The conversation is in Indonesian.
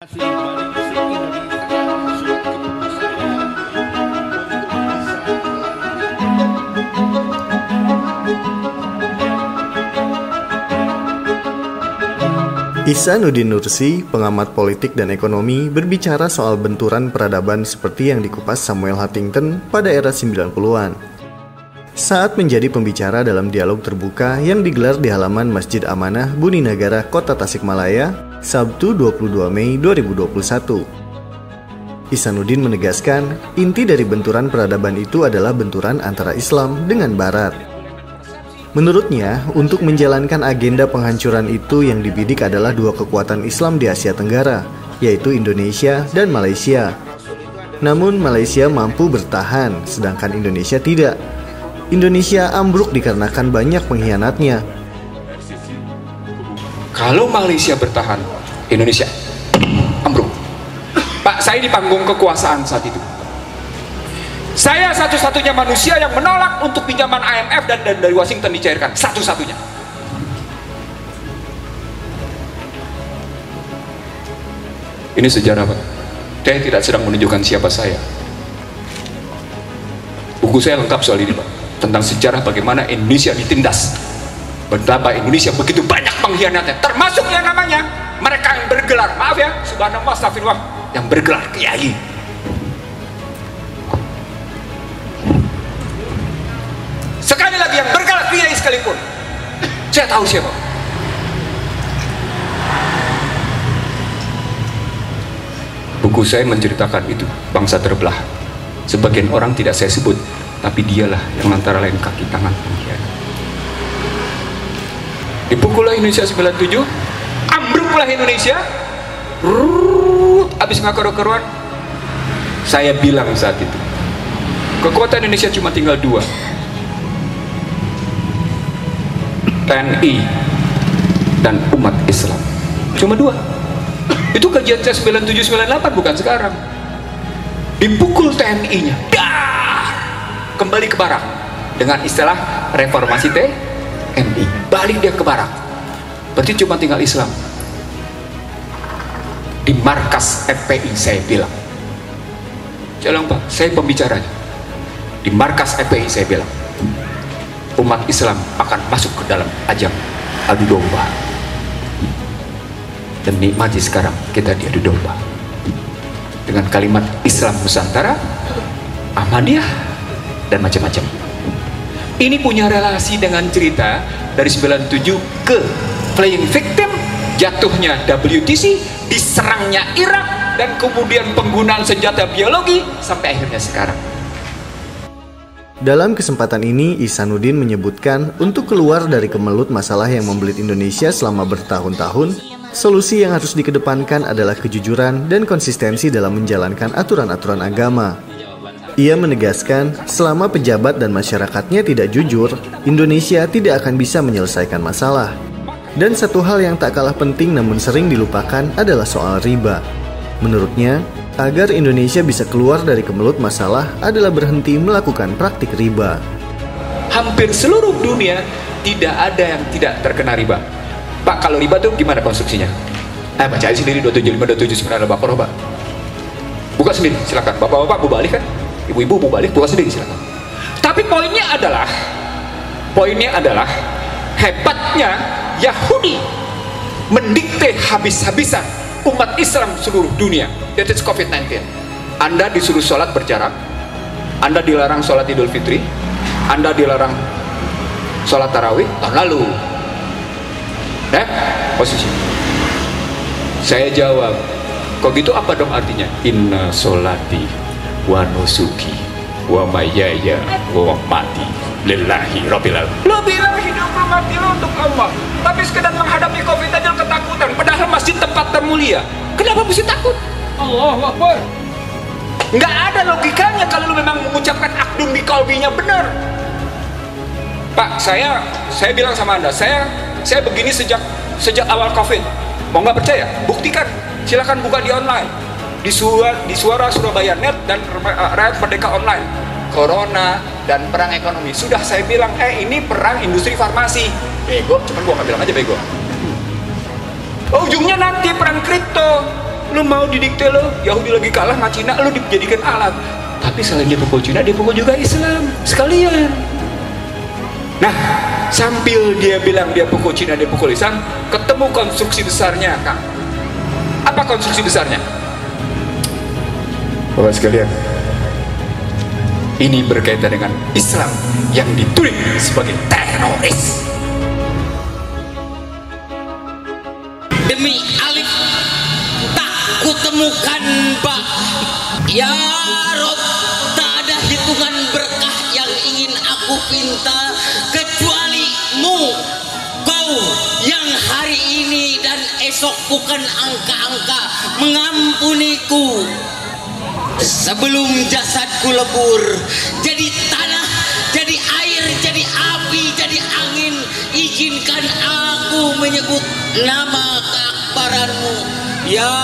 Ihsanuddin Nursi, pengamat politik dan ekonomi, berbicara soal benturan peradaban seperti yang dikupas Samuel Huntington pada era 90-an. Saat menjadi pembicara dalam dialog terbuka yang digelar di halaman Masjid Amanah Buni Nagara, Kota Tasikmalaya, Sabtu 22 Mei 2021. Ihsanuddin menegaskan, inti dari benturan peradaban itu adalah benturan antara Islam dengan Barat. Menurutnya, untuk menjalankan agenda penghancuran itu yang dibidik adalah dua kekuatan Islam di Asia Tenggara, yaitu Indonesia dan Malaysia. Namun Malaysia mampu bertahan, sedangkan Indonesia tidak. Indonesia ambruk dikarenakan banyak pengkhianatnya. Kalau Malaysia bertahan, Indonesia ambruk. Pak, saya di panggung kekuasaan saat itu. Saya satu-satunya manusia yang menolak untuk pinjaman IMF dan dari Washington dicairkan. Satu-satunya. Ini sejarah, Pak. Saya tidak sedang menunjukkan siapa saya. Buku saya lengkap soal ini, Pak. Tentang sejarah bagaimana Indonesia ditindas. Betapa Indonesia begitu banyak pengkhianatnya. Termasuk yang namanya mereka yang bergelar, maaf ya, subhanallah, astagfirullah, yang bergelar kiai. Sekali lagi yang bergelar kiai sekalipun, saya tahu siapa. Buku saya menceritakan itu, bangsa terbelah. Sebagian orang tidak saya sebut, tapi dialah yang antara lain kaki tangan pengkhianat. Dipukullah Indonesia 97, ambruklah Indonesia, habis ngakar-karuan. Saya bilang saat itu, kekuatan Indonesia cuma tinggal dua, TNI dan umat Islam. Cuma dua. Itu kajian saya 97-98, bukan sekarang. Dipukul TNI-nya, kembali ke barak dengan istilah reformasi TNI, balik dia ke barak. Berarti cuma tinggal Islam. Di markas FPI saya bilang, jalan Pak, saya pembicaranya. Di markas FPI saya bilang, umat Islam akan masuk ke dalam ajang adu domba. Dan nikmati sekarang kita diadu domba dengan kalimat Islam Nusantara, Ahmadiyah, dan macam-macam. Ini punya relasi dengan cerita dari 97 ke playing victim, jatuhnya WTC, diserangnya Irak, dan kemudian penggunaan senjata biologi sampai akhirnya sekarang. Dalam kesempatan ini, Ihsanuddin menyebutkan untuk keluar dari kemelut masalah yang membelit Indonesia selama bertahun-tahun, solusi yang harus dikedepankan adalah kejujuran dan konsistensi dalam menjalankan aturan-aturan agama. Ia menegaskan, selama pejabat dan masyarakatnya tidak jujur, Indonesia tidak akan bisa menyelesaikan masalah. Dan satu hal yang tak kalah penting namun sering dilupakan adalah soal riba. Menurutnya, agar Indonesia bisa keluar dari kemelut masalah adalah berhenti melakukan praktik riba. Hampir seluruh dunia tidak ada yang tidak terkena riba. Pak, kalau riba itu gimana konstruksinya? Baca aja sendiri 275, 279 Al-Baqarah, Pak. Buka sendiri, silakan. Bapak-bapak mau balik kan? Ibu-ibu mau balik, buka sendiri silakan. Tapi poinnya adalah hebatnya Yahudi mendikte habis-habisan umat Islam seluruh dunia. That is COVID-19. Anda disuruh sholat berjarak, Anda dilarang sholat Idul Fitri, Anda dilarang sholat tarawih tahun lalu. Posisi. Saya jawab, kok gitu apa dong artinya? Inna sholati wa nusuki wa mayaya wa mati lillahi rabbil alamin. Lo bilang hidup lo mati lo untuk Allah, tapi sekedar menghadapi COVID aja ketakutan, padahal masjid tempat termulia. Kenapa mesti takut? Allahu Akbar. Nggak ada logikanya kalau lo memang mengucapkan akdun bi qalbinya benar. Pak, saya bilang sama Anda, saya begini sejak awal COVID. Mau nggak percaya? Buktikan. Silakan buka di online, di Suara Surabaya Net dan Rakyat Merdeka Online. Corona dan perang ekonomi. Sudah saya bilang, ini perang industri farmasi. Bego, cuman gua nggak bilang aja bego. Ujungnya nanti perang kripto. Lu mau didikte lo, Yahudi lagi kalah sama Cina, lu dijadikan alat. Tapi selain dia pukul Cina, dia pukul juga Islam sekalian. Nah, sambil dia bilang dia pukul Cina, dia pukul Islam, ketemu konstruksi besarnya, Kang. Apa konstruksi besarnya? Bapak sekalian, ini berkaitan dengan Islam yang ditulis sebagai teroris. Demi alif tak kutemukan ba. Ya Rob, tak ada hitungan berkah yang ingin aku pinta kecuali mu, kau yang hari ini dan esok bukan angka-angka mengampuniku. Sebelum jasadku lebur jadi tanah, jadi air, jadi api, jadi angin, izinkan aku menyebut nama keakbaranmu, ya